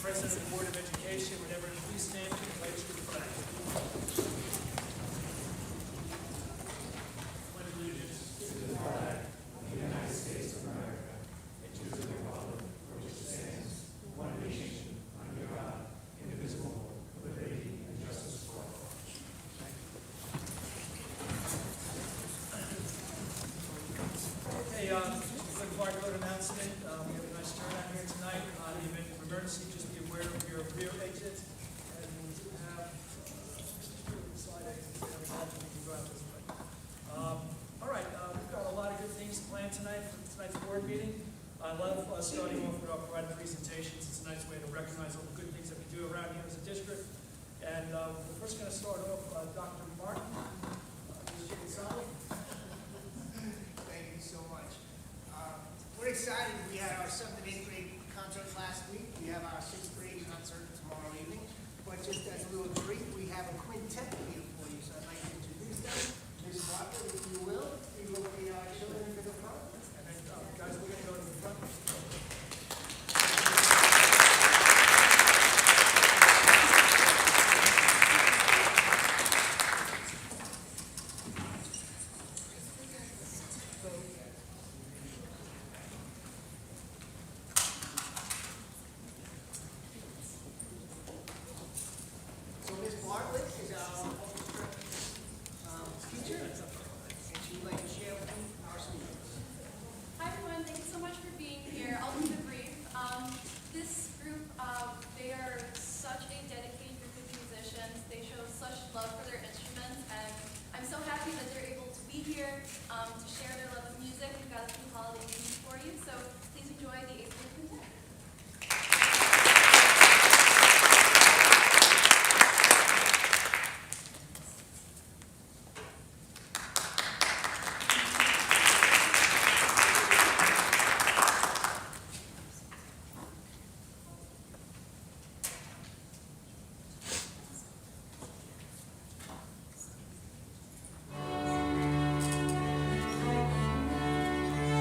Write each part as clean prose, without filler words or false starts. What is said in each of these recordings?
President of the Board of Education. Whenever please stand to the pledge of the flag. Pledge allegiance to the flag of the United States of America and to the republic for which it stands, one nation, under God, indivisible, with liberty and justice for all. Okay, quick barcode announcement. We have a nice turnout here tonight. In the event of emergency, just be aware of your rear exits. And we do have slide exits there. We can go out this way. All right, we've got a lot of good things planned tonight for tonight's board meeting. I love starting off with our provided presentations. It's a nice way to recognize all the good things that we do around here as a district. And we're first going to start off Dr. Martin. Thank you so much. We're excited. We had our 7th and 8th grade concert last week. We have our 6th grade concert tomorrow evening. But just as a little treat, we have a quintet here for you. So I'd like to introduce them. Ms. Walker, if you will, we will be our children to the front. And then, guys, we're going to go to the front. So Ms. Bartlett is our orchestra teacher, and she would like to share with you our students. Hi everyone, thank you so much for being here. I'll keep it brief. This group, they are such a dedicated group of musicians. They show such love for their instruments, and I'm so happy that they're able to be here to share their love of music. We've got a few holiday tunes for you, so please enjoy the 8th grade quintet. Thank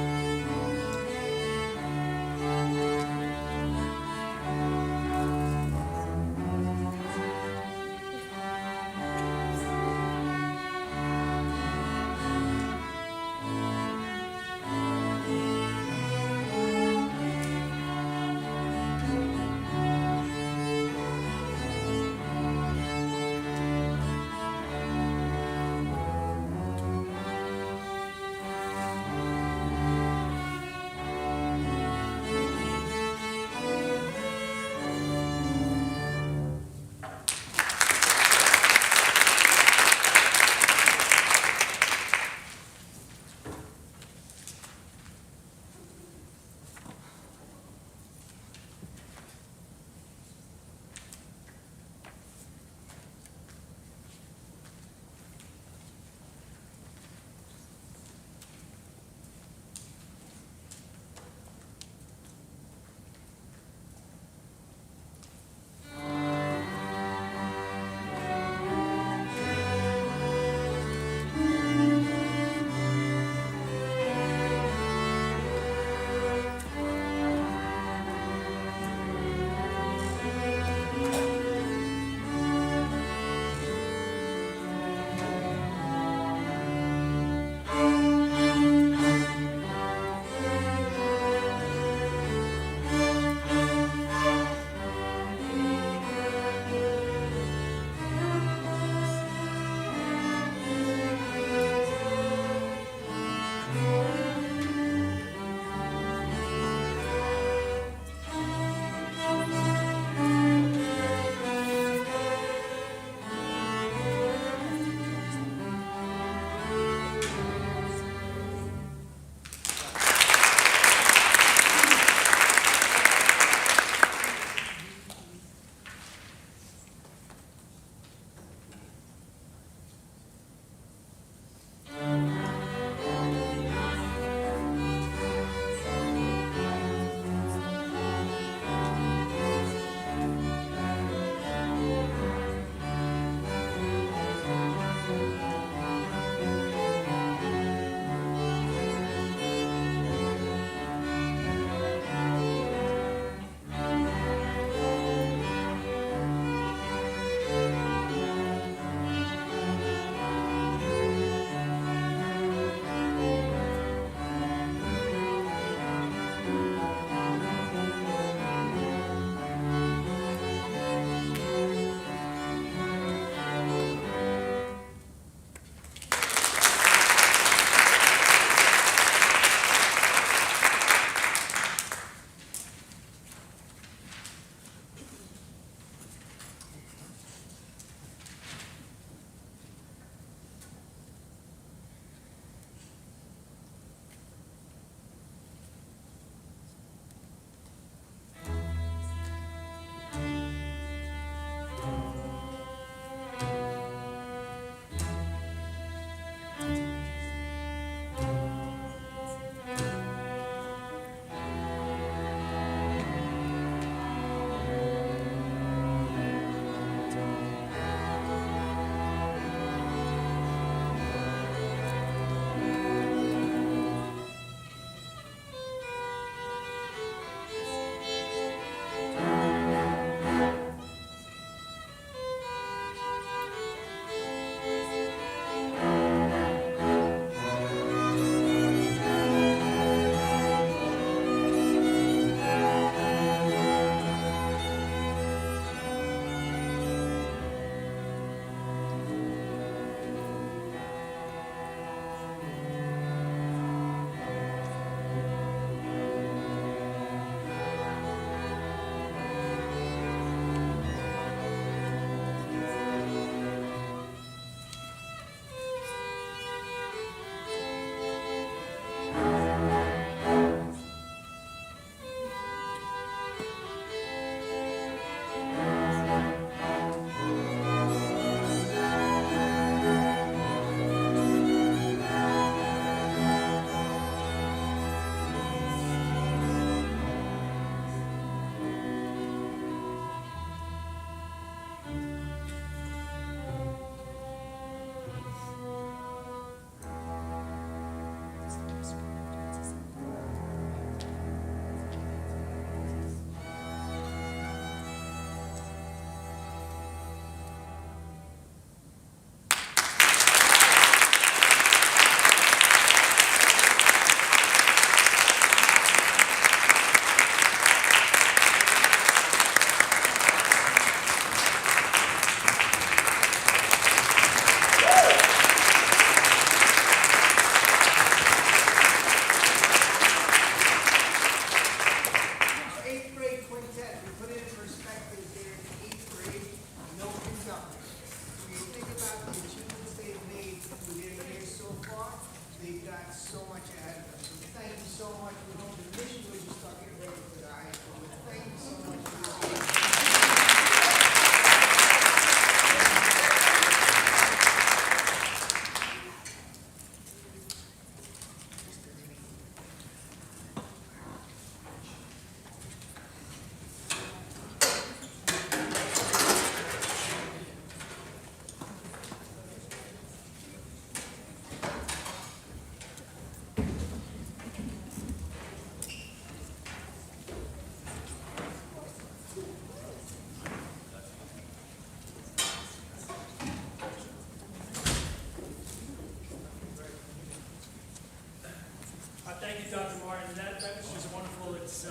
you, Dr. Martin. That was just wonderful. It's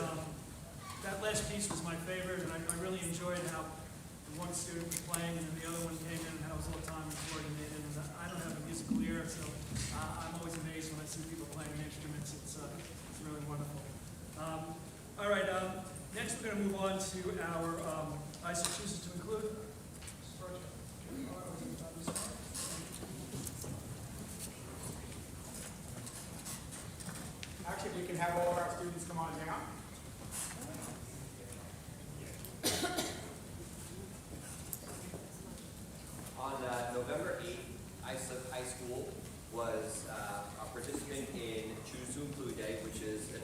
that last piece was my favorite, and I really enjoyed how the one student was playing and the other one came in and how it was all time and coordinated. And I don't have a musical ear, so I'm always amazed when I see people playing instruments. It's really wonderful. All right, next we're going to move on to our Islip chooses to include. Actually, we can have all of our students come on down. On November 8th, Islip High School was a participant in Choose to Include Day, which is an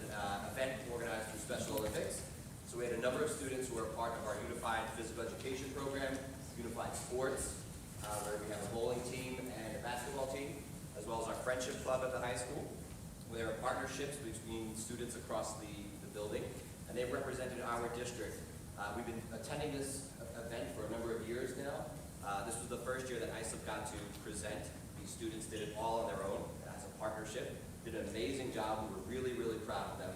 event organized through Special Olympics. So we had a number of students who are part of our Unified Physical Education program, Unified Sports, where we have a bowling team and a basketball team, as well as our Friendship Club at the high school. There are partnerships between students across the building, and they've represented our district. We've been attending this event for a number of years now. This was the first year that Islip got to present. These students did it all on their own as a partnership. Did an amazing job. We were really, really proud of them.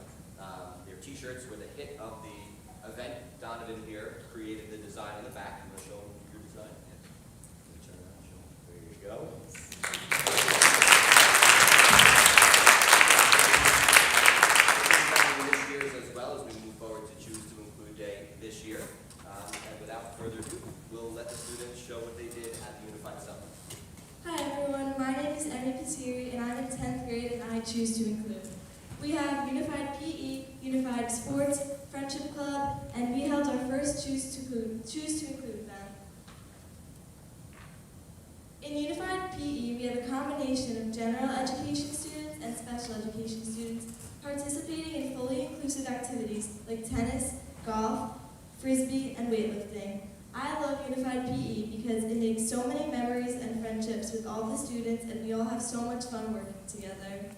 Their t-shirts were the hit of the event. Donovan here created the design in the back. I'm going to show them your design. Let me turn around and show them. There you go. This year's as well as we move forward to Choose to Include Day this year. And without further ado, we'll let the students show what they did at the Unified Summit. Hi everyone, my name is Emmy Patiri and I'm in 10th grade and I choose to include. We have Unified PE, Unified Sports, Friendship Club, and we held our first Choose to Include event. In Unified PE, we have a combination of general education students and special education students participating in fully inclusive activities like tennis, golf, frisbee, and weightlifting. I love Unified PE because it makes so many memories and friendships with all the students, and we all have so much fun working together.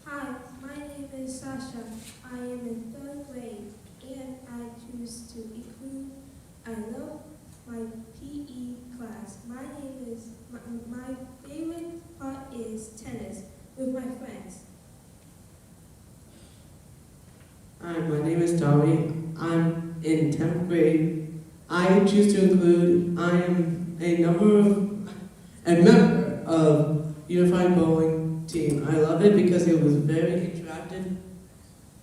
Hi, my name is Sasha. I am in 3rd grade and I choose to include. I love my PE class. My favorite part is tennis with my friends. Hi, my name is Tommy. I'm in 10th grade. I choose to include. I am a member of Unified Bowling Team. I love it because it was very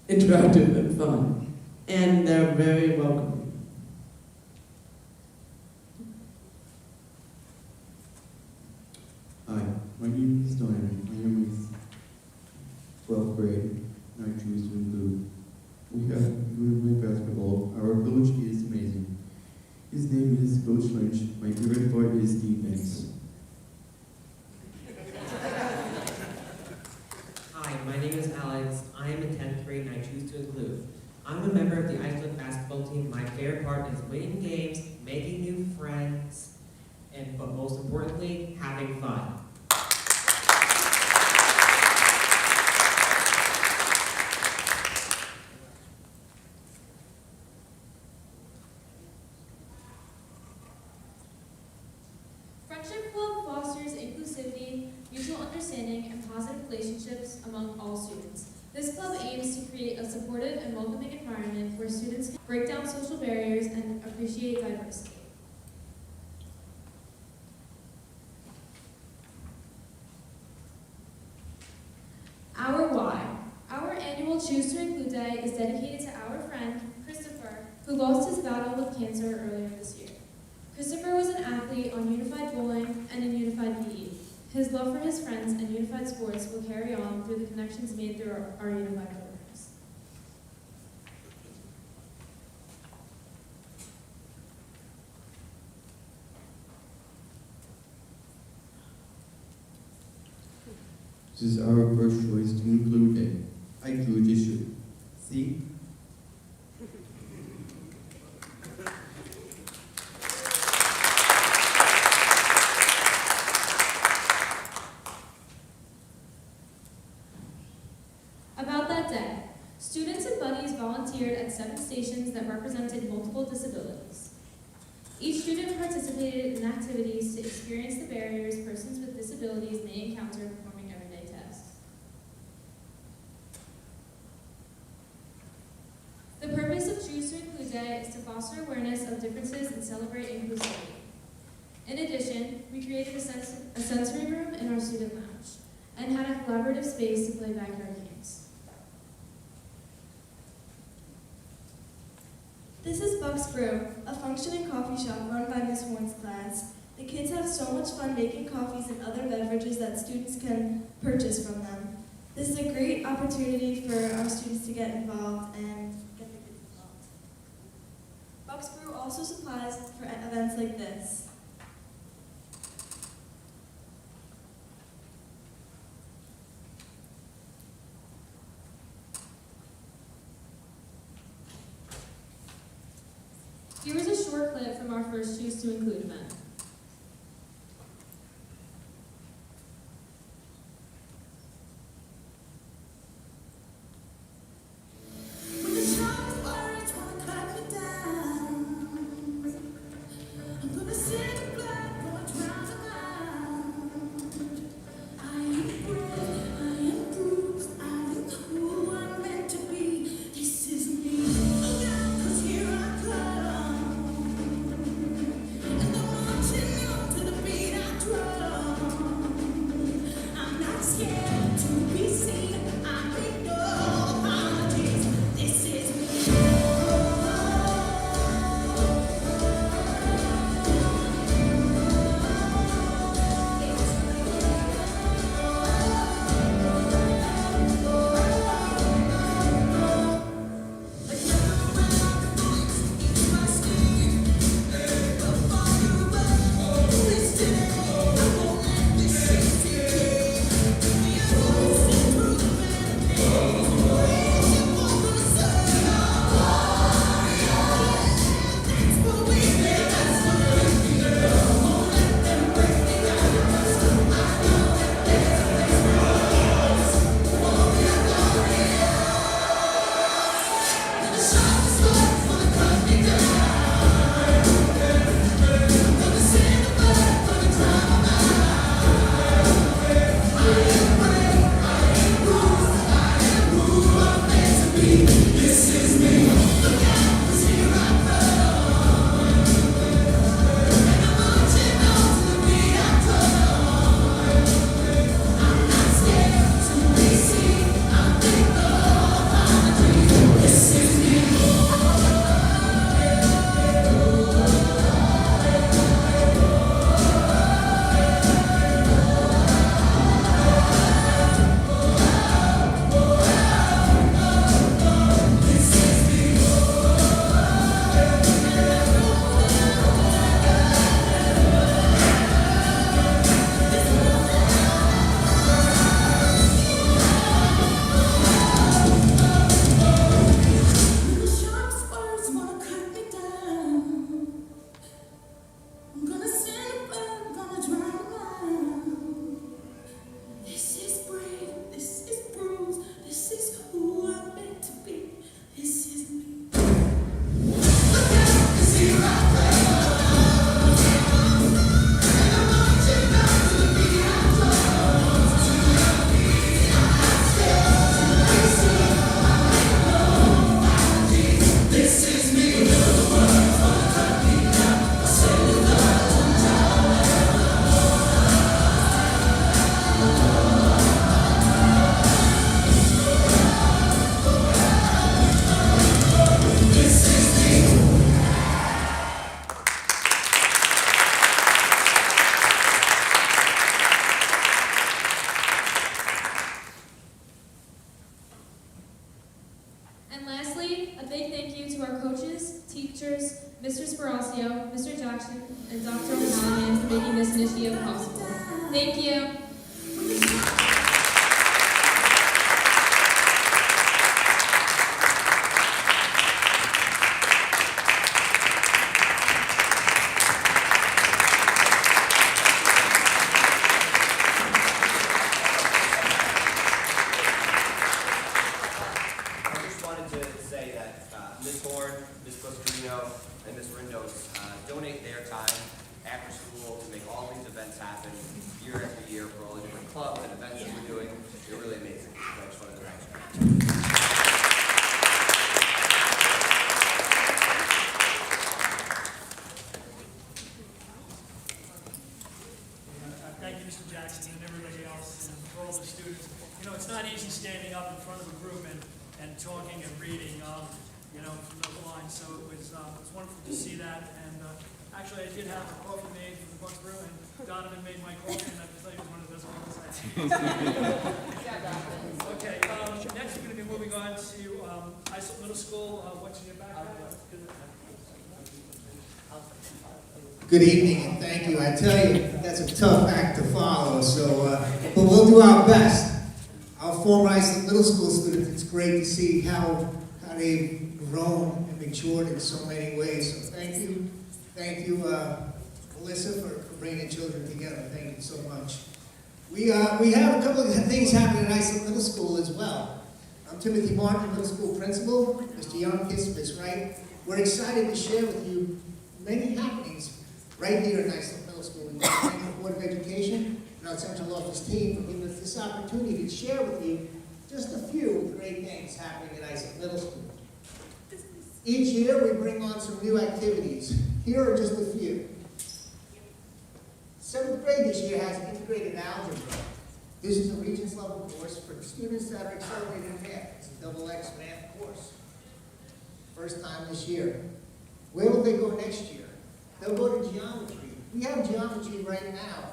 interactive and fun, and they're very welcoming. Hi, my name is Diamond. I am in 12th grade, and I choose to include. We have good basketball. Our coach is amazing. His name is Coach Lynch. My favorite part is defense. Hi, my name is Alex. I am in 10th grade and I choose to include. I'm a member of the Islip basketball team. My favorite part is winning games, making new friends, but most importantly, having fun. Friendship Club fosters inclusivity, mutual understanding, and positive relationships among all students. This club aims to create a supportive and welcoming environment where students can break down social barriers and appreciate diversity. Our why. Our annual Choose to Include Day is dedicated to our friend, Christopher, who lost his battle with cancer earlier this year. Christopher was an athlete on Unified Bowling and in Unified PE. His love for his friends and Unified Sports will carry on through the connections made through our Unified programs. This is our first choice to include it. I drew this shirt. See? About that day, students and buddies volunteered at 7 stations that represented multiple disabilities. Each student participated in activities to experience the barriers persons with disabilities may encounter performing everyday tasks. The purpose of Choose to Include Day is to foster awareness of differences and celebrate inclusivity. In addition, we created a sensory room in our student lounge and had a collaborative space to play backyard games. This is Buck's Brew, a functioning coffee shop run by Miss Horn's class. The kids have so much fun making coffees and other beverages that students can purchase from them. This is a great opportunity for our students to get involved and get the kids involved. Buck's Brew also supplies for events like this. Here is a short clip from our first Choose to Include event. And lastly, a big thank you to our coaches, teachers, Mr. Sparacio, Mr. Jackson, and Dr. O'Malley for making this initiative possible. Thank you. I just wanted to say that that Ms. Horn, Ms. Boscarino, and Ms. Rindos donate their time after school to make all these events happen year after year for all the different clubs and events that we're doing. They're really amazing. So I just wanted to mention that. Thank you, Mr. Jackson, and everybody else, and for all the students. You know, it's not easy standing up in front of a group and talking and reading, you know, from those lines. So it was wonderful to see that. And actually, I did have a coffee made for the Bucks Brew, and Donovan made my coffee, and I can tell you it was one of the best ones I've had. Okay, next we're going to be moving on to Islip Middle School. What's in your background? Good evening, and thank you. I tell you, that's a tough act to follow, so, but we'll do our best. Our former Islip Middle School students, it's great to see how they've grown and matured in so many ways. So thank you, Melissa, for bringing children together. Thank you so much. We have a couple of things happening at Islip Middle School as well. I'm Timothy Martin, Middle School Principal. Mr. Youngkis, Ms. Wright. We're excited to share with you many happenings right here at Islip Middle School. We want to thank the Board of Education and our central office team for giving us this opportunity to share with you just a few great things happening at Islip Middle School. Each year we bring on some new activities. Here are just a few. 7th grade this year has integrated algebra. This is a Regents level course for students that are accelerated in math. It's a double X math course. First time this year. Where will they go next year? They'll go to geometry. We have geometry right now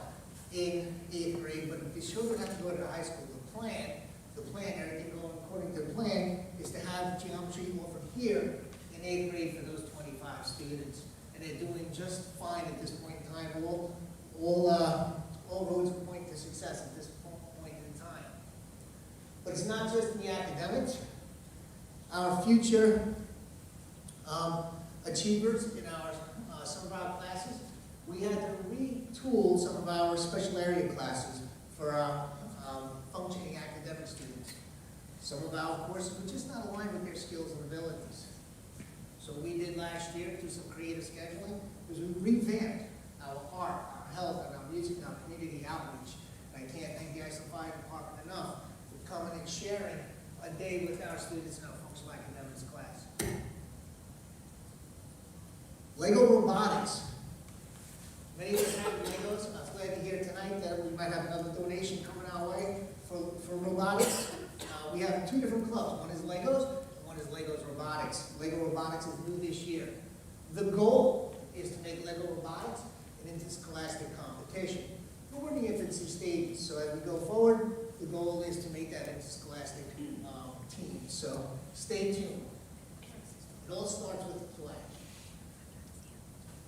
in 8th grade, but if the children have to go to the high school, the plan, everything going according to the plan, is to have geometry offered here in 8th grade for those 25 students. And they're doing just fine at this point in time. All roads point to success at this point in time. But it's not just in the academics. Our future achievers in some of our classes, we had to retool some of our special area classes for our functioning academic students. Some of our courses were just not aligned with their skills and abilities. So we did last year through some creative scheduling, was we revamped our art, our health, and our music, and our community outreach. And I can't thank the Islip Fire Department enough for coming and sharing a day with our students in our functional academics class. Lego robotics. Many of us have Legos. I was glad to hear tonight that we might have another donation coming our way for robotics. We have 2 different clubs. One is Legos, and one is Legos Robotics. Lego Robotics is new this year. The goal is to make Lego Robotics an interscholastic competition. But we're in the infancy stages, so as we go forward, the goal is to make that interscholastic team. So stay tuned. It all starts with the play.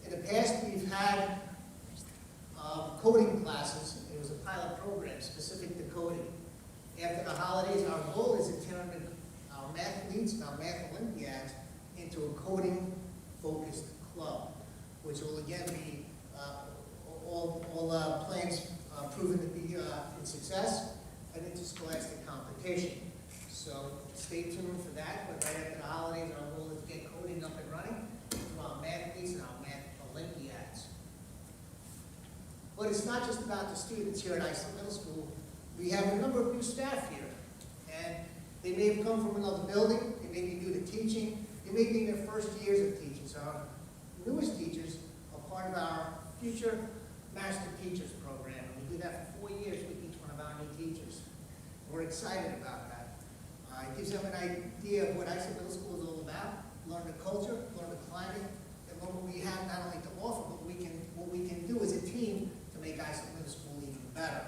In the past, we've had coding classes. It was a pilot program specific to coding. After the holidays, our goal is to turn our mathletes and our math Olympiads into a coding-focused club, which will again be all plans proven to be in success and interscholastic competition. So stay tuned for that. But right after the holidays, our goal is to get coding up and running through our mathletes and our math Olympiads. But it's not just about the students here at Islip Middle School. We have a number of new staff here, and they may have come from another building, they may be new to teaching, they may be in their first years of teaching. So our newest teachers are part of our future Master Teachers program, and we do that for 4 years with each one of our new teachers. We're excited about that. It gives them an idea of what Islip Middle School is all about, learn the culture, learn the climate, and learn what we have not only to offer, but what we can do as a team to make Islip Middle School even better.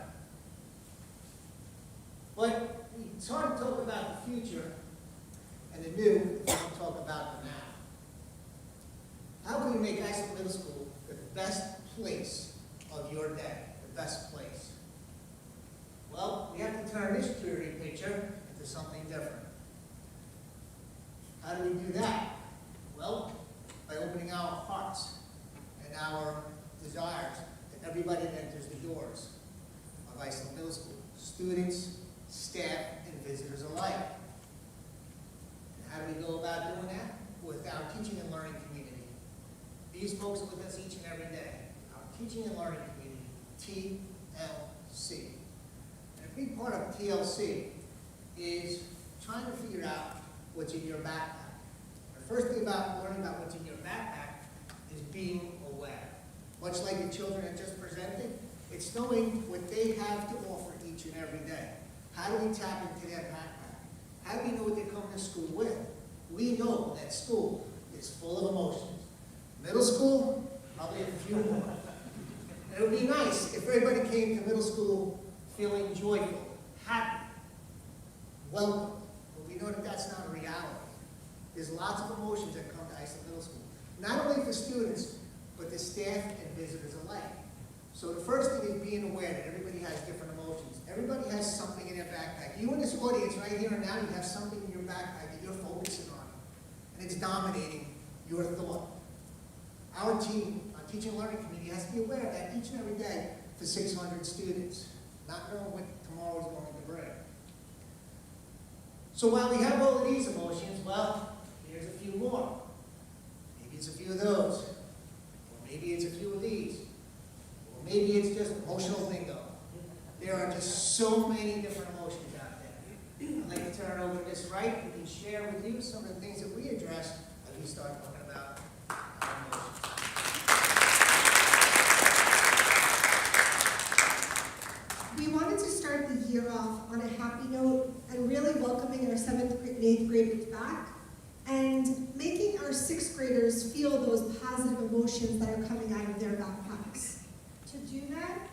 But it's hard to talk about the future and the new if we don't talk about the now. How can we make Islip Middle School the best place of your day, the best place? Well, we have to turn this purity picture into something different. How do we do that? Well, by opening our hearts and our desires to everybody that enters the doors of Islip Middle School, students, staff, and visitors alike. And How do we go about doing that? With our teaching and learning community. These folks are with us each and every day. Our teaching and learning community, TLC. And a big part of TLC is trying to figure out what's in your backpack. The first thing about learning about what's in your backpack is being aware. Much like the children that just presented, it's knowing what they have to offer each and every day. How do we tap into their backpack? How do we know what they come to school with? We know that school is full of emotions. Middle school, probably a few more. And it would be nice if everybody came to middle school feeling joyful, happy, welcome. But we know that that's not a reality. There's lots of emotions that come to Islip Middle School. Not only for students, but the staff and visitors alike. So the first thing is being aware that everybody has different emotions. Everybody has something in their backpack. You in this audience right here and now, you have something in your backpack that you're focusing on. And it's dominating your thought. Our team, our teaching and learning community has to be aware of that each and every day for 600 students, not knowing what tomorrow is going to bring. So while we have all of these emotions, well, here's a few more. Maybe it's a few of those, or maybe it's a few of these, or maybe it's just emotional bingo. There are just so many different emotions out there. I'd like to turn it over to Ms. Wright, who can share with you some of the things that we address as we start talking about our emotions. We wanted to start the year off on a happy note and really welcoming our 7th and 8th graders back and making our 6th graders feel those positive emotions that are coming out of their backpacks. To do that,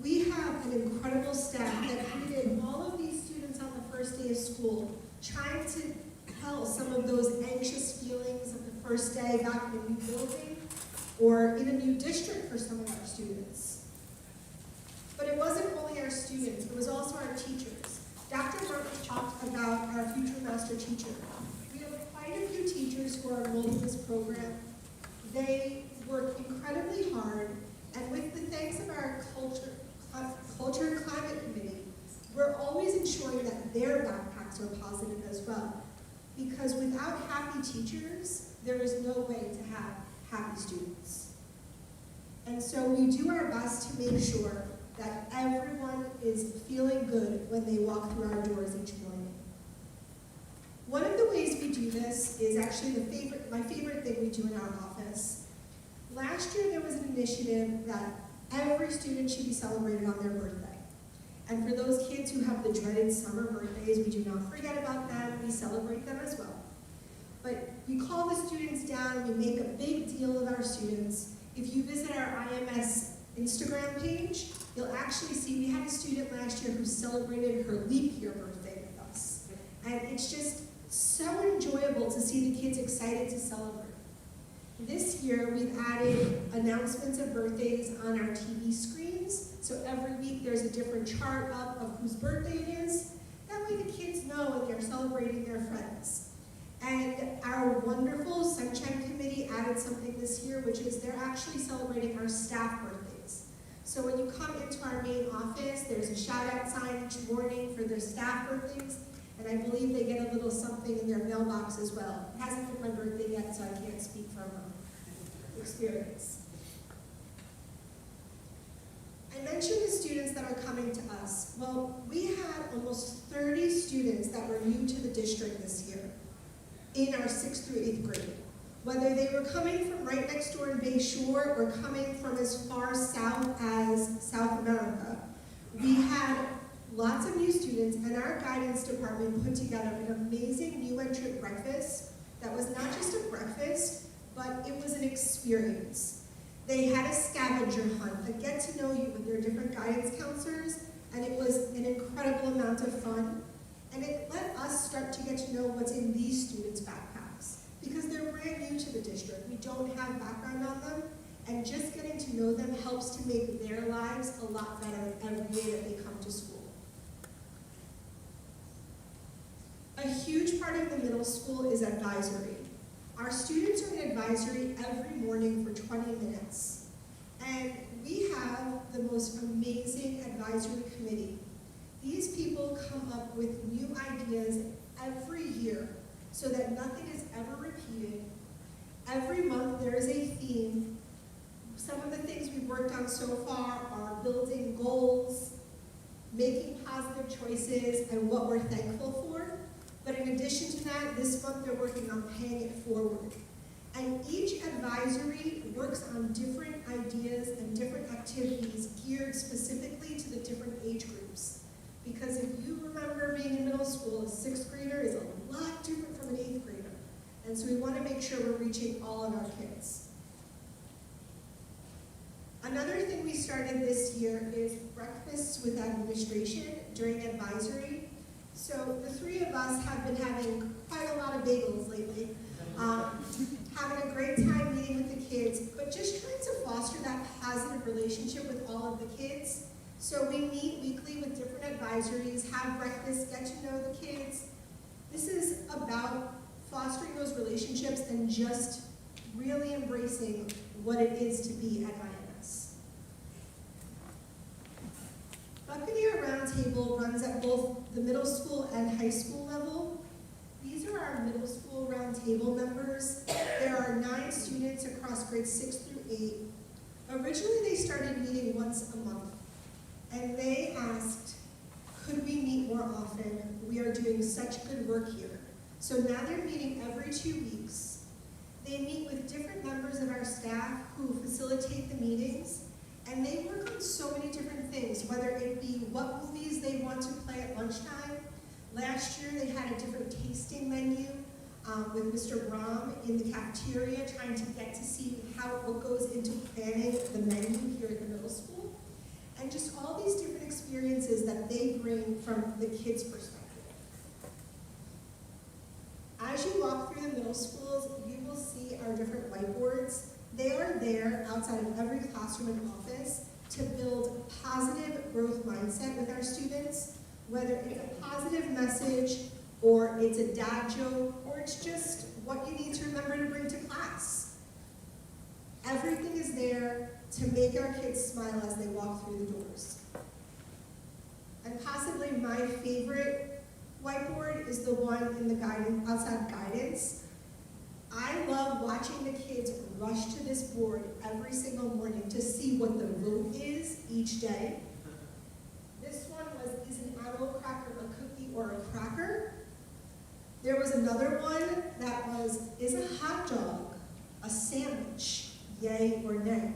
we have an incredible staff that greeted all of these students on the first day of school, trying to quell some of those anxious feelings of the first day back in a new building or in a new district for some of our students. But it wasn't only our students, it was also our teachers. Dr. Martin talked about our future master teacher. We have quite a few teachers who are enrolled in this program. They work incredibly hard, and with the thanks of our culture and climate committee, we're always ensuring that their backpacks are positive as well. Because without happy teachers, there is no way to have happy students. And so we do our best to make sure that everyone is feeling good when they walk through our doors each morning. One of the ways we do this is actually my favorite thing we do in our office. Last year there was an initiative that every student should be celebrated on their birthday. And for those kids who have the dreaded summer birthdays, we do not forget about them, we celebrate them as well. But we call the students down, we make a big deal of our students. If you visit our IMS Instagram page, you'll actually see we had a student last year who celebrated her leap year birthday with us. And it's just so enjoyable to see the kids excited to celebrate. This year, we've added announcements of birthdays on our TV screens. So every week there's a different chart up of whose birthday it is. That way the kids know when they're celebrating their friends. And our wonderful Sunshine Committee added something this year, which is they're actually celebrating our staff birthdays. So when you come into our main office, there's a shout out sign each morning for their staff birthdays. And I believe they get a little something in their mailbox as well. It hasn't been my birthday yet, so I can't speak from experience. I mentioned the students that are coming to us. Well, we had almost 30 students that were new to the district this year in our 6th through 8th grade. Whether they were coming from right next door in Bay Shore or coming from as far south as South America, we had lots of new students, and our guidance department put together an amazing new entrant breakfast that was not just a breakfast, but it was an experience. They had a scavenger hunt, a get to know you with their different guidance counselors, and it was an incredible amount of fun. And it let us start to get to know what's in these students' backpacks, because they're brand new to the district. We don't have background on them, and just getting to know them helps to make their lives a lot better every day that they come to school. A huge part of the middle school is advisory. Our students are in advisory every morning for 20 minutes. And we have the most amazing advisory committee. These people come up with new ideas every year so that nothing is ever repeated. Every month there is a theme. Some of the things we've worked on so far are building goals, making positive choices, and what we're thankful for. But in addition to that, this month they're working on paying it forward. And each advisory works on different ideas and different activities geared specifically to the different age groups. Because if you remember being in middle school, a sixth grader is a lot different from an eighth grader. And so we want to make sure we're reaching all of our kids. Another thing we started this year is breakfasts with administration during advisory. So the three of us have been having quite a lot of bagels lately. Having a great time meeting with the kids, but just trying to foster that positive relationship with all of the kids. So we meet weekly with different advisories, have breakfast, get to know the kids. This is about fostering those relationships and just really embracing what it is to be at IMS. Buccaneer Roundtable runs at both the middle school and high school level. These are our middle school roundtable members. There are 9 students across grades 6 through 8. Originally, they started meeting once a month, and they asked, could we meet more often? We are doing such good work here. So now they're meeting every 2 weeks. They meet with different members of our staff who facilitate the meetings, and they work on so many different things, whether it be what movies they want to play at lunchtime. Last year, they had a different tasting menu with Mr. Brahm in the cafeteria, trying to get to see what goes into planning the menu here at the middle school. And just all these different experiences that they bring from the kids' perspective. As you walk through the middle schools, you will see our different whiteboards. They are there outside of every classroom and office to build a positive growth mindset with our students, whether it's a positive message, or it's a dad joke, or it's just what you need to remember to bring to class. Everything is there to make our kids smile as they walk through the doors. And possibly my favorite whiteboard is the one in the guidance, outside guidance. I love watching the kids rush to this board every single morning to see what the vote is each day. This one was, is an apple cracker a cookie or a cracker? There was another one that was, is a hot dog a sandwich, yay or nay?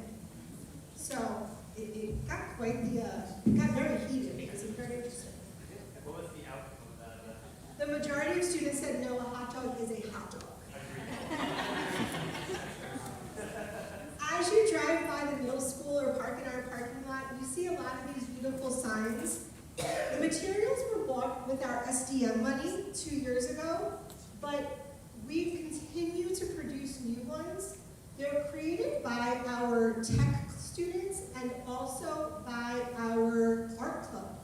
So it got quite the, it got very heated. It was very interesting. What was the outcome of that? The majority of students said no, a hot dog is a hot dog. As you drive by the middle school or park in our parking lot, you see a lot of these beautiful signs. The materials were bought with our SDM money 2 years ago, but we continue to produce new ones. They're created by our tech students and also by our art club.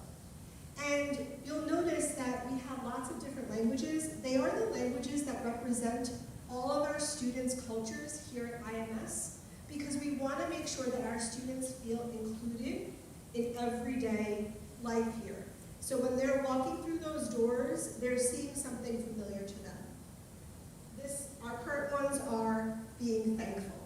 And you'll notice that we have lots of different languages. They are the languages that represent all of our students' cultures here at IMS, because we want to make sure that our students feel included in everyday life here. So when they're walking through those doors, they're seeing something familiar to them. Our current ones are being thankful.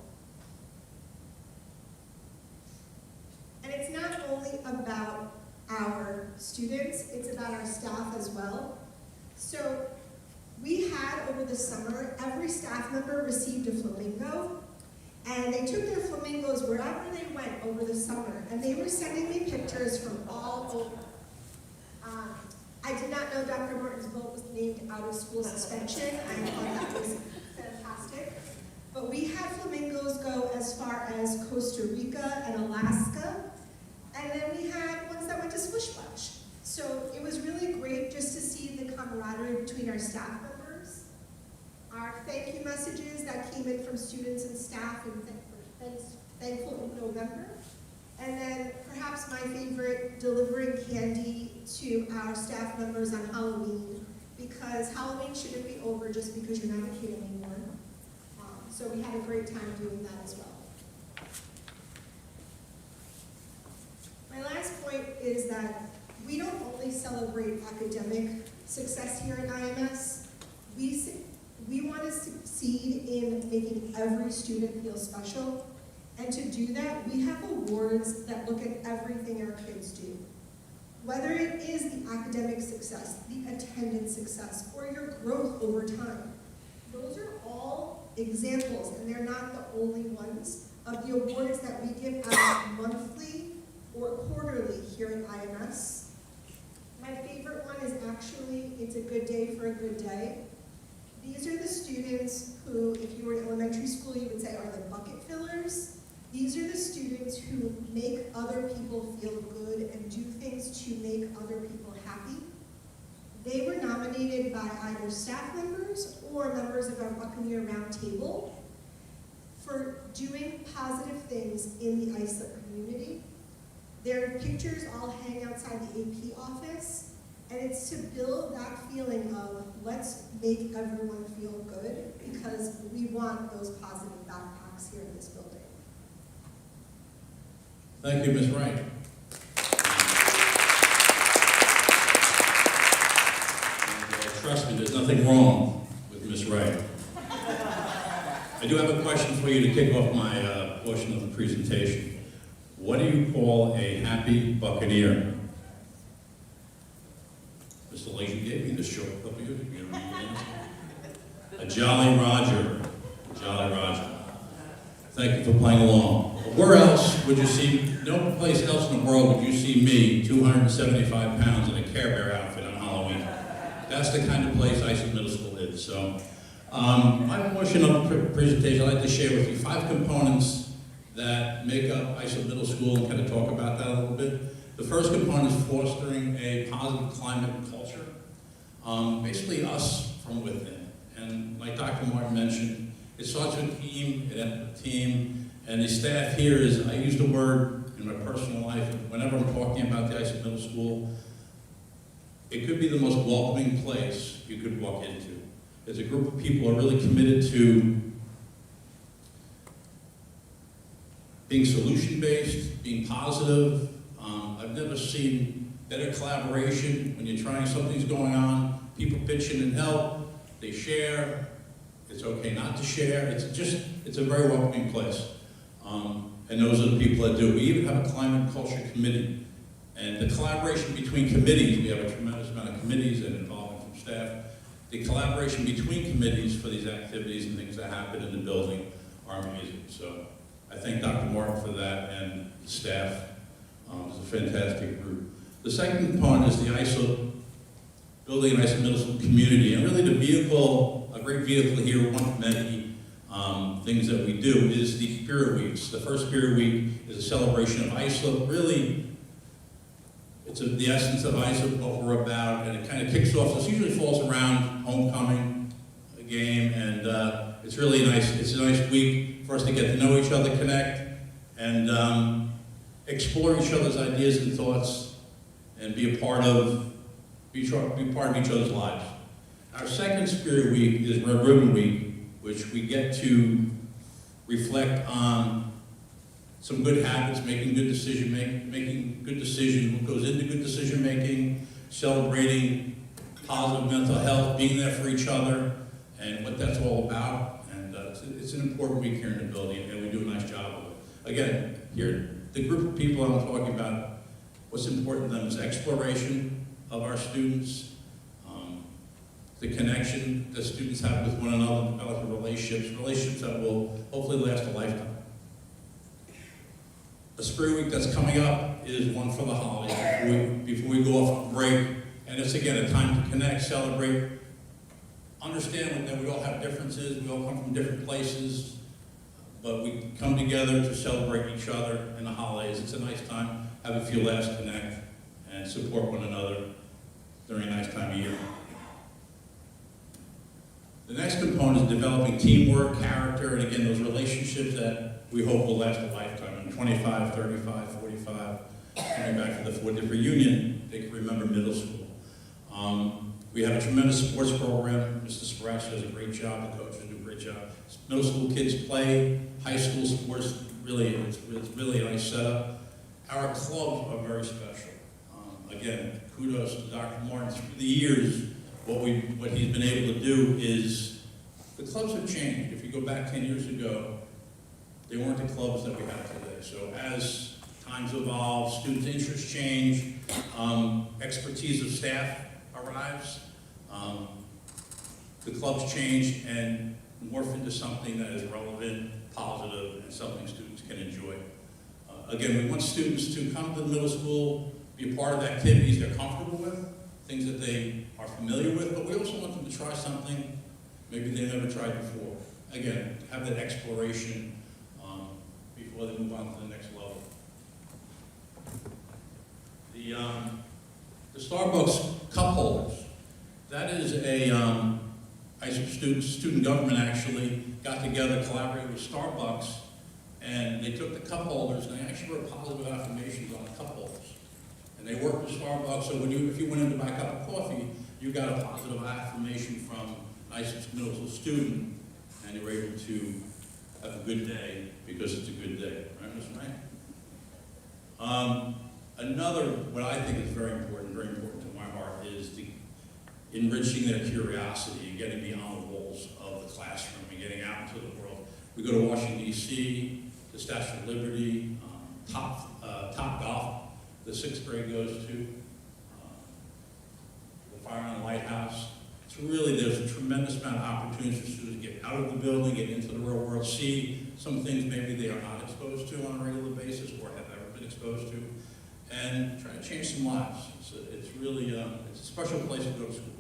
And it's not only about our students, it's about our staff as well. So we had over the summer, every staff member received a flamingo, and they took their flamingos wherever they went over the summer, and they were sending me pictures from all over. I did not know Dr. Martin's boat was named out of school suspension. I thought that was fantastic. But we had flamingos go as far as Costa Rica and Alaska, and then we had ones that went to Swish Bunch. So it was really great just to see the camaraderie between our staff members. Our thank you messages that came in from students and staff and thankful in November. And then perhaps my favorite, delivering candy to our staff members on Halloween, because Halloween shouldn't be over just because you're not a kid anymore. So we had a great time doing that as well. My last point is that we don't only celebrate academic success here at IMS. We want to succeed in making every student feel special. And to do that, we have awards that look at everything our kids do. Whether it is the academic success, the attendance success, or your growth over time. Those are all examples, and they're not the only ones, of the awards that we give out monthly or quarterly here at IMS. My favorite one is actually, it's a good day for a good day. These are the students who, if you were in elementary school, you would say are the bucket fillers. These are the students who make other people feel good and do things to make other people happy. They were nominated by either staff members or members of our Buccaneer Roundtable for doing positive things in the Islip community. Their pictures all hang outside the AP office, and it's to build that feeling of let's make everyone feel good, because we want those positive backpacks here in this building. Thank you, Ms. Wright. Trust me, there's nothing wrong with Ms. Wright. I do have a question for you to kick off my portion of the presentation. What do you call a happy Buccaneer? Mr. Lacy gave me this short couple years ago. A Jolly Roger. A Jolly Roger. Thank you for playing along. Where else would you see, no place else in the world would you see me, 275 pounds in a Care Bear outfit on Halloween. That's the kind of place Islip Middle School is. So, my portion of the presentation, I'd like to share with you 5 components that make up Islip Middle School and kind of talk about that a little bit. The first component is fostering a positive climate and culture. Basically us from within. And like Dr. Martin mentioned, it starts with team, it ends with team, and the staff here is, I use the word in my personal life, whenever I'm talking about the Islip Middle School, it could be the most welcoming place you could walk into. It's a group of people who are really committed to being solution-based, being positive. I've never seen better collaboration when you're trying, something's going on, people pitch in and help, they share, it's okay not to share, it's a very welcoming place. And those are the people that do. We even have a climate and culture committee. And the collaboration between committees, we have a tremendous amount of committees and involvement from staff. The collaboration between committees for these activities and things that happen in the building are amazing. So I thank Dr. Martin for that, and the staff. It's a fantastic group. The second component is the Islip building and Islip Middle School community. And really the vehicle, a great vehicle here, one of many things that we do, is the Spirit Weeks. The first Spirit Week is a celebration of Islip. Really, it's the essence of Islip, what we're about, and it kind of kicks off. This usually falls around homecoming, a game, and it's really nice. It's a nice week for us to get to know each other, connect, and explore each other's ideas and thoughts, and be part of each other's lives. Our second Spirit Week is Red Ribbon Week, which we get to reflect on some good habits, making good decisions, what goes into good decision making, celebrating positive mental health, being there for each other, and what that's all about. And it's an important week here in the building, and we do a nice job of it. Again, here, the group of people I'm talking about, what's important to them is exploration of our students, the connection that students have with one another, developing relationships that will hopefully last a lifetime. A Spirit Week that's coming up is one for the holidays, before we go off on break. And it's, again, a time to connect, celebrate, understand that we all have differences, we all come from different places, but we come together to celebrate each other in the holidays. It's a nice time, have a few laughs, connect, and support one another during a nice time of year. The next component is developing teamwork, character, and again, those relationships that we hope will last a lifetime. In 25, 35, 45, coming back for the 40th reunion, they can remember middle school. We have a tremendous sports program. Mr. Sparacci does a great job. The coaches do a great job. Middle school kids play. High school sports, it's really a nice setup. Our clubs are very special. Again, kudos to Dr. Martin. Through the years, what he's been able to do is, the clubs have changed. If you go back 10 years ago, they weren't the clubs that we have today. So as times evolve, students' interests change, expertise of staff arrives, the clubs change and morph into something that is relevant, positive, and something students can enjoy. Again, we want students to come to the middle school, be a part of activities they're comfortable with, things that they are familiar with, but we also want them to try something maybe they've never tried before. Again, have that exploration before they move on to the next level. The Starbucks cup holders, that is a student government actually got together, collaborated with Starbucks, and they took the cup holders and they actually wrote positive affirmations on the cup holders. And they worked with Starbucks, so if you went in to buy a cup of coffee, you got a positive affirmation from an Islip middle school student, and you were able to have a good day because it's a good day, right, Ms. May? Another, what I think is very important to my heart, is enriching their curiosity and getting beyond the walls of the classroom and getting out into the world. We go to Washington, D.C., the Statue of Liberty, Top Golf, the 6th grade goes to, the Fire on the Lighthouse. It's really, there's a tremendous amount of opportunities for students to get out of the building, get into the real world, see some things maybe they are not exposed to on a regular basis or have ever been exposed to, and try to change some lives. It's really, it's a special place to go to school.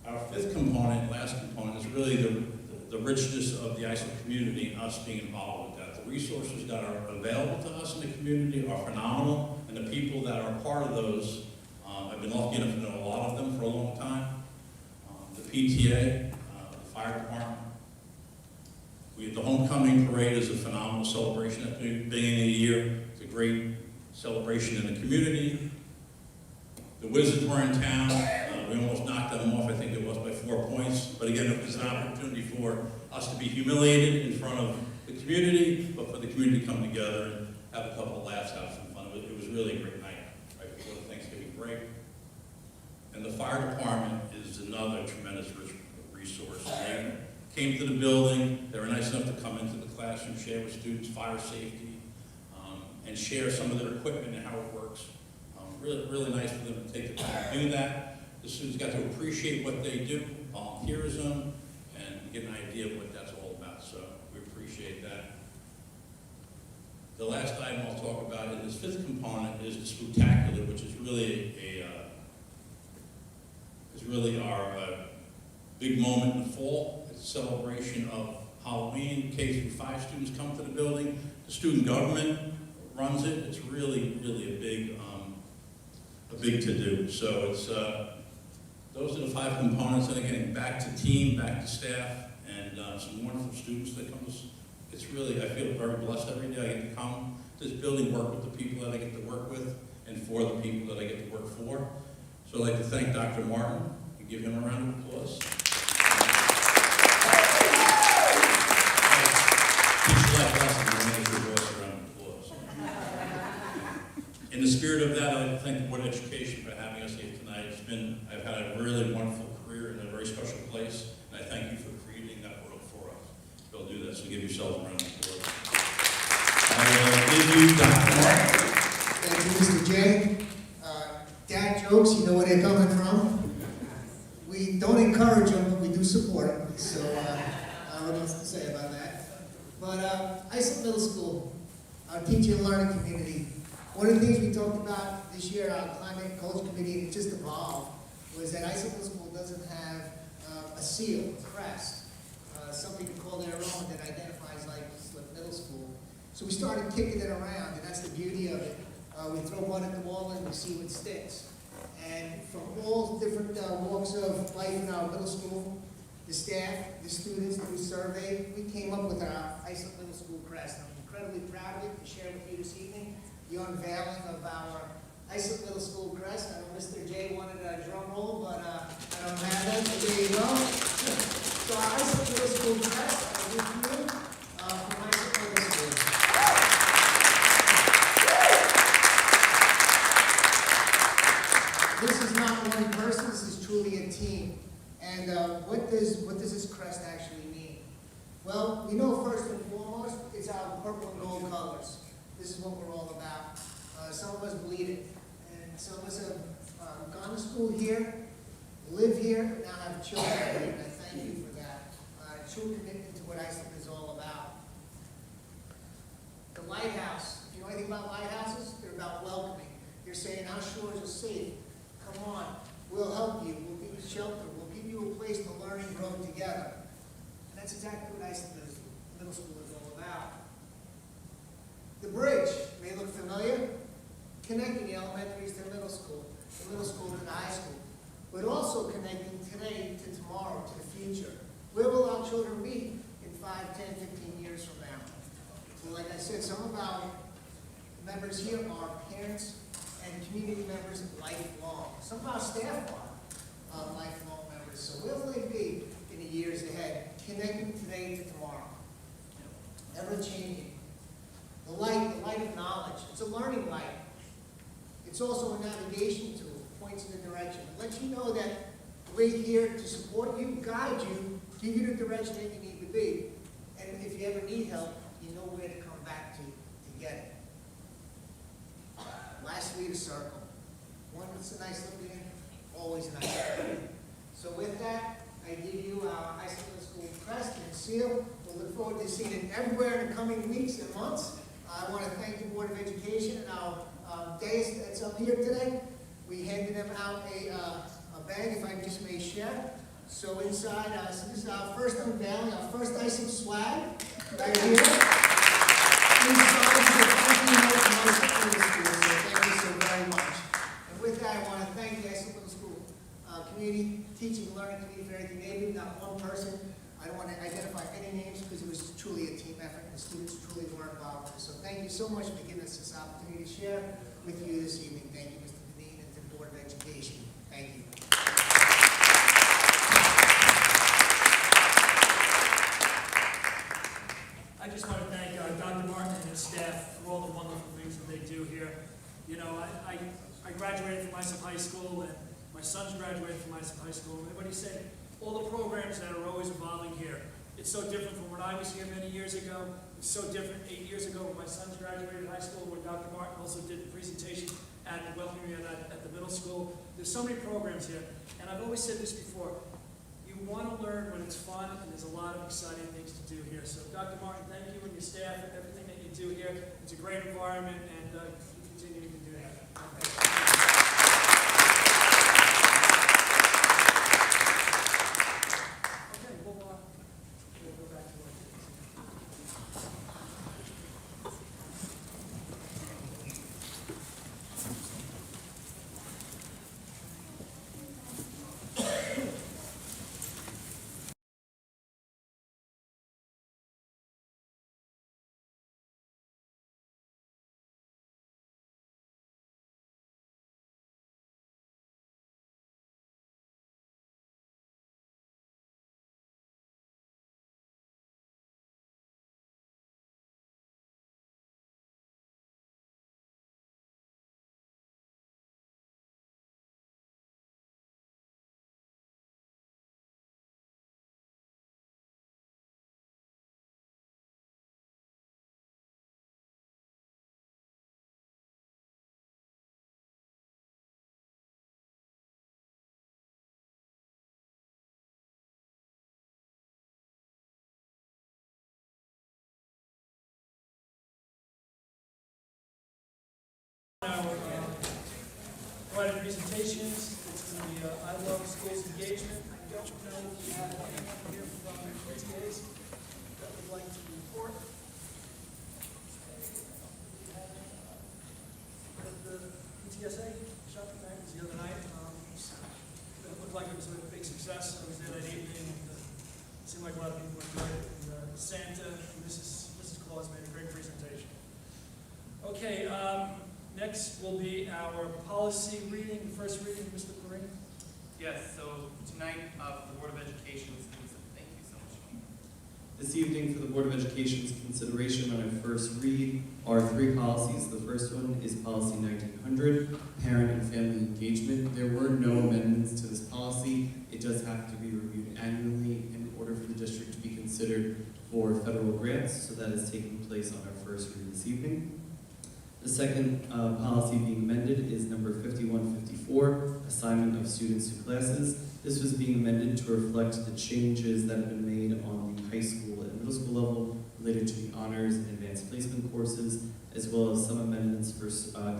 Our 5th component, last component, is really the richness of the Islip community and us being involved with that. The resources that are available to us in the community are phenomenal, and the people that are part of those, I've been lucky enough to know a lot of them for a long time. The PTA, the fire department. The homecoming parade is a phenomenal celebration at the beginning of the year. It's a great celebration in the community. The Wizards were in town. We almost knocked them off, I think it was by 4 points. But again, it was an opportunity for us to be humiliated in front of the community, but for the community to come together and have a couple of laughs, have some fun. It was really a great night, right before the Thanksgiving break. And the fire department is another tremendous resource. They came to the building. They were nice enough to come into the classroom, share with students fire safety, and share some of their equipment and how it works. Really nice for them to take the time to do that. The students got to appreciate what they do, volunteerism, and get an idea of what that's all about. So we appreciate that. The last item I'll talk about in this 5th component is the spectacular, which is really our big moment in the fall. It's a celebration of Halloween. K-5 students come to the building. The student government runs it. It's really a big to-do. So it's those are the 5 components. And again, back to team, back to staff, and some wonderful students that come. It's really, I feel very blessed every day I get to come to this building, work with the people that I get to work with, and for the people that I get to work for. So I'd like to thank Dr. Martin and give him a round of applause. In the spirit of that, I'd like to thank the Board of Education for having us here tonight. I've had a really wonderful career in a very special place, and I thank you for creating that world for us. You'll do that, so give yourselves a round of applause. I give you Dr. Martin. Thank you, Mr. J. Dad jokes, you know where they're coming from. We don't encourage them, but we do support them. So I don't know what to say about that. But Islip Middle School, our teaching and learning community, one of the things we talked about this year, our climate and culture committee, and it just evolved, was that Islip Middle School doesn't have a seal, a crest, something to call their own that identifies like Islip Middle School. So we started kicking it around, and that's the beauty of it. We throw one at the wall and we see what sticks. And from all different walks of life in our middle school, the staff, the students that we surveyed, we came up with our Islip Middle School crest. I'm incredibly proud of it to share with you this evening the unveiling of our Islip Middle School crest. I know Mr. J wanted a drum roll, but I don't have that, but there you go. So our Islip Middle School crest, I give you from Islip Middle School. This is not what does this crest actually mean? Well, we know first and foremost, it's our purple and gold colors. This is what we're all about. Some of us bleed it, and some of us have gone to school here, live here, and now have children here, and I thank you for that. True commitment to what Islip is all about. The lighthouse, if you know anything about lighthouses, they're about welcoming. They're saying our shores are safe. Come on, we'll help you, we'll give you shelter, we'll give you a place to learn and grow together. And that's exactly what Islip Middle School is all about. The bridge may look familiar, connecting the elementaries to middle school, the middle school to the high school, but also connecting today to tomorrow, to the future. Where will our children be in 5, 10, 15 years from now? Well, like I said, some of our members here are parents and community members lifelong. Some of our staff are lifelong members. So where will they be in the years ahead, connecting today to tomorrow? Ever changing. The light of knowledge. It's a learning light. It's also a navigation tool, points in the direction. It lets you know that we're here to support you, guide you, give you the direction that you need to be. And if you ever need help, you know where to come back to get it. Lastly, the circle. One that's a nice looking in, always a nice looking. So with that, I give you our Islip Middle School crest and seal. We'll look forward to seeing it everywhere in the coming weeks and months. I want to thank the Board of Education and our dais that's up here today. We handed them out a bag, if I just may share. So inside, so this is our first unveiling, our first Islip swag right here. Inside, so thank you very much for the school, so thank you so very much. And with that, I want to thank the Islip Middle School community, teaching, learning community for everything they do, not one person. I don't want to identify any names because it was truly a team effort and the students truly were involved with it. So thank you so much for giving us this opportunity to share with you this evening. Thank you, Mr. Dean, and to the Board of Education. Thank you. I just want to thank Dr. Martin and his staff for all the wonderful things that they do here. You know, I graduated from Islip High School, and my son's graduated from Islip High School. And what he said, all the programs that are always evolving here. It's so different from when I was here many years ago. It's so different 8 years ago when my sons graduated high school, when Dr. Martin also did the presentation at welcoming me at the middle school. There's so many programs here. And I've always said this before. You want to learn when it's fun, and there's a lot of exciting things to do here. So Dr. Martin, thank you and your staff and everything that you do here. It's a great environment, and you continue to do that. Okay, we'll go back to work. Provided presentations. It's going to be I Love Schools Engagement. I don't know if you have anyone here from PTAs that would like to report. The PTSA shopping night was the other night. It looked like it was a big success. I was there that evening. It seemed like a lot of people enjoyed it. And, Santa and Mrs. Claus made a great presentation. Okay. Next will be our policy reading, the first reading, Mr. Perrin. Yes, so tonight for the Board of Education's thank you so much. This evening for the Board of Education's consideration on our first read are 3 policies. The first one is policy 1900, parent and family engagement. There were no amendments to this policy. It does have to be reviewed annually considered for federal grants, so that is taking place on our first read this evening. The second policy being amended is number 5154, assignment of students to classes. This was being amended to reflect the changes that have been made on the high school and middle school level related to the honors and advanced placement courses, as well as some amendments for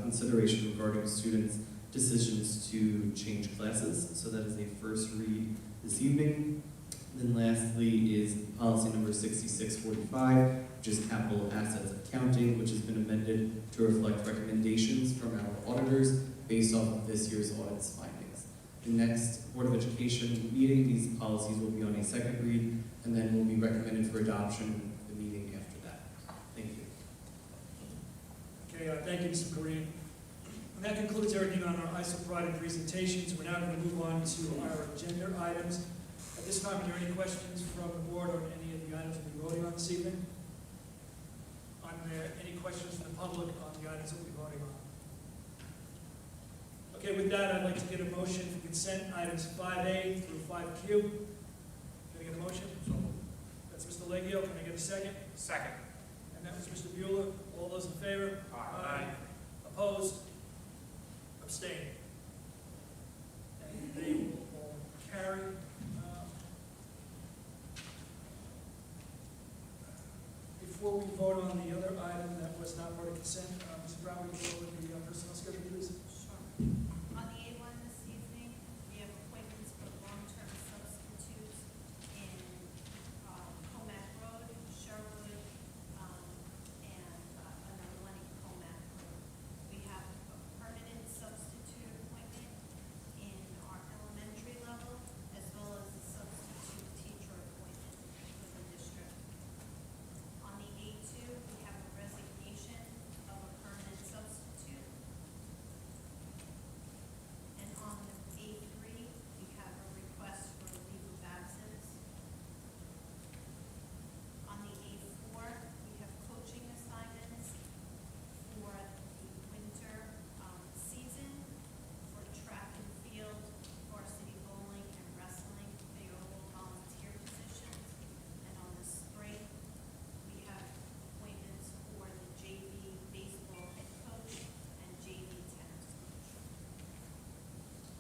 consideration regarding students' decisions to change classes. So that is a first read this evening. Then lastly is policy number 6645, which is capital assets accounting, which has been amended to reflect recommendations from our auditors based off of this year's audit's findings. The next Board of Education meeting, these policies will be on a second read and then will be recommended for adoption the meeting after that. Thank you. Okay, thank you, Mr. Kareem. And that concludes everything on our Islip Pride presentations. We're now going to move on to our agenda items. At this time, are there any questions from the board on any of the items we'll be voting on this evening? Are there any questions from the public on the items that we'll be voting on? Okay, with that, I'd like to get a motion for consent items 5A through 5Q. Can I get a motion? That's Mr. Leggio. Can I get a second? Second. And that was Mr. Bueller. All those in favor? Aye. Opposed? Abstained? And they will all carry. Before we vote on the other item that was not part of consent, Mr. Brown, will you go over the personnel schedule, please? Sure. On the A1 this evening, we have appointments for long-term substitutes in Comac Road, Sherwood, and another one in Comac Road. We have a permanent substitute appointment in our elementary level, as well as a substitute teacher appointment for the district. On the A2, we have a resignation of a permanent substitute. And on the A3, we have a request for a leave of absence. On the A4, we have coaching assignments for the winter season for track and field, varsity bowling, and wrestling. They are all volunteer positions. And on the spring, we have appointments for the JV baseball head coach and JV tennis coach.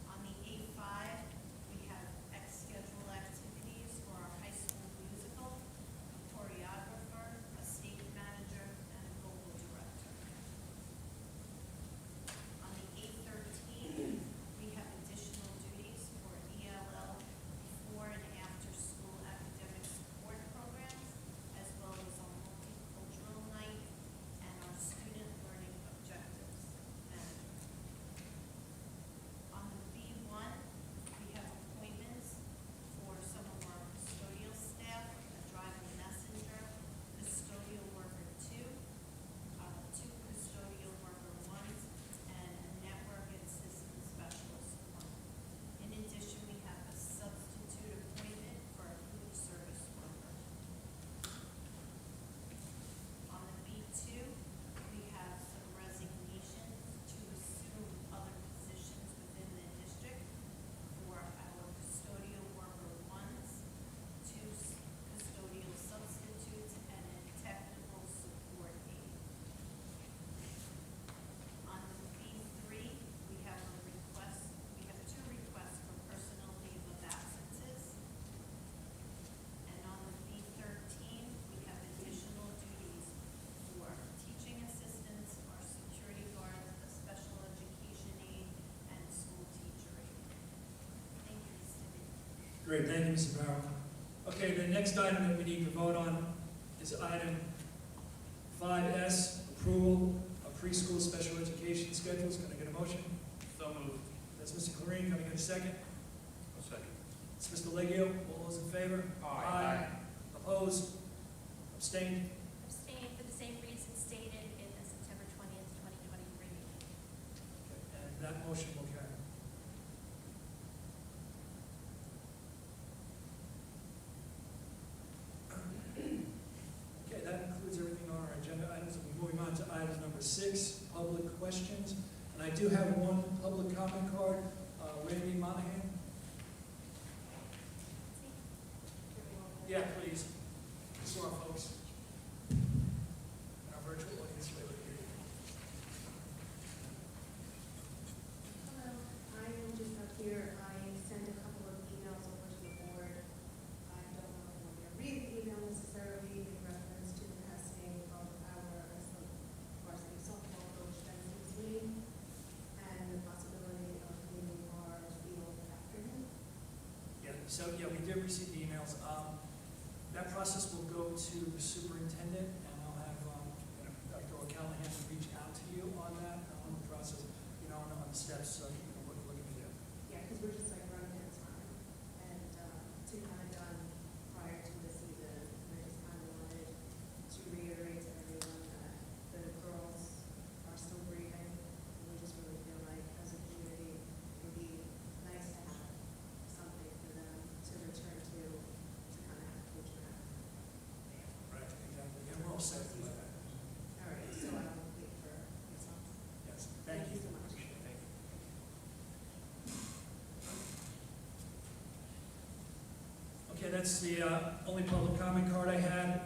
On the A5, we have scheduled activities for our high school musical, a choreographer, a stage manager, and a vocal director. On the A13, we have additional duties for ELL before and after school academic support programs, as well as our multicultural night and our student learning objectives management. On the B1, we have appointments for some of our custodial staff, a driver messenger, custodial worker 2, 2 custodial worker 1s, and a network and system specialist 1. In addition, we have a substitute appointment for a food service worker. On the B2, we have some resignations to assume other positions within the district for our custodial worker 1s, 2 custodial substitutes, and a technical support aide. On the B3, we have two requests for personal leave of absences. And on the B13, we have additional duties for teaching assistants, our security guards, a special education aide, and school teacher aide. Thank you, Cindy. Great, thank you, Mrs. Barrow. Okay, the next item that we need to vote on is item 5S, approval of preschool special education schedules. Can I get a motion? So moved. That's Mr. Clarine. Can I get a second? A second. It's Mr. Leggio. All those in favor? Aye. Opposed? Abstained? Abstain for the same reason stated in the September 20th, 2023 meeting. And that motion will carry. Okay, that includes everything on our agenda items. We're moving on to item number 6, public questions. And I do have one public comment card. Randy Monahan? Yeah, please. to our folks in our virtual audience over here. Hello, I'm just up here. I sent a couple of emails over to the board. I don't know if you're going to read the email necessarily in reference to the passing of our varsity softball coach, Dennis Lee, and the possibility of naming our field after him. Yeah, we did receive the emails. That process will go to the superintendent, and I'll have Dr. O'Callahan reach out to you on that, on the process, on the steps, what we're looking to do. Yeah, because we're just like running out of time, and to kind of done prior to the season, and I just kind of wanted to reiterate to everyone that the girls are still breathing, and we just really feel like as a community, it would be nice to have something for them to return to kind of have coach back. Right, exactly. And we're all set with that. All right, so I'll wait for yourself. Yes, thank you. so much. Thank you. Okay, that's the only public comment card I had.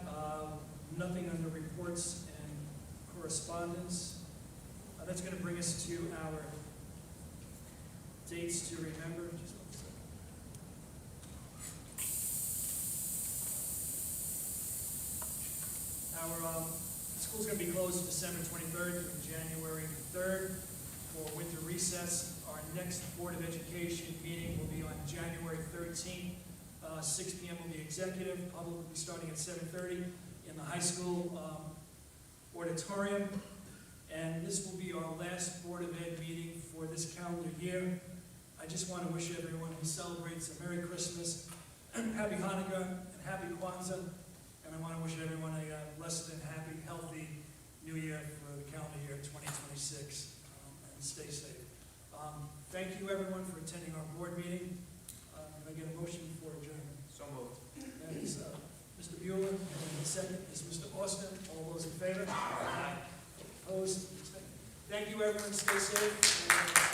Nothing under reports and correspondence. That's going to bring us to our dates to remember. Just one second. Our school's going to be closed December 23rd through January 3rd for winter recess. Our next Board of Education meeting will be on January 13th. 6 p.m. will be executive. Public will be starting at 7:30 in the high school auditorium. And this will be our last Board of Ed meeting for this calendar year. I just want to wish everyone who celebrates a Merry Christmas, Happy Hanukkah, and Happy Kwanzaa. And I want to wish everyone a blessed and happy, healthy New Year for the calendar year 2026. And stay safe. Thank you, everyone, for attending our board meeting. Can I get a motion for adjournment? So moved. That is Mr. Bueller, and the second is Mr. Austin. All those in favor? Aye. Opposed? Thank you, everyone. Stay safe.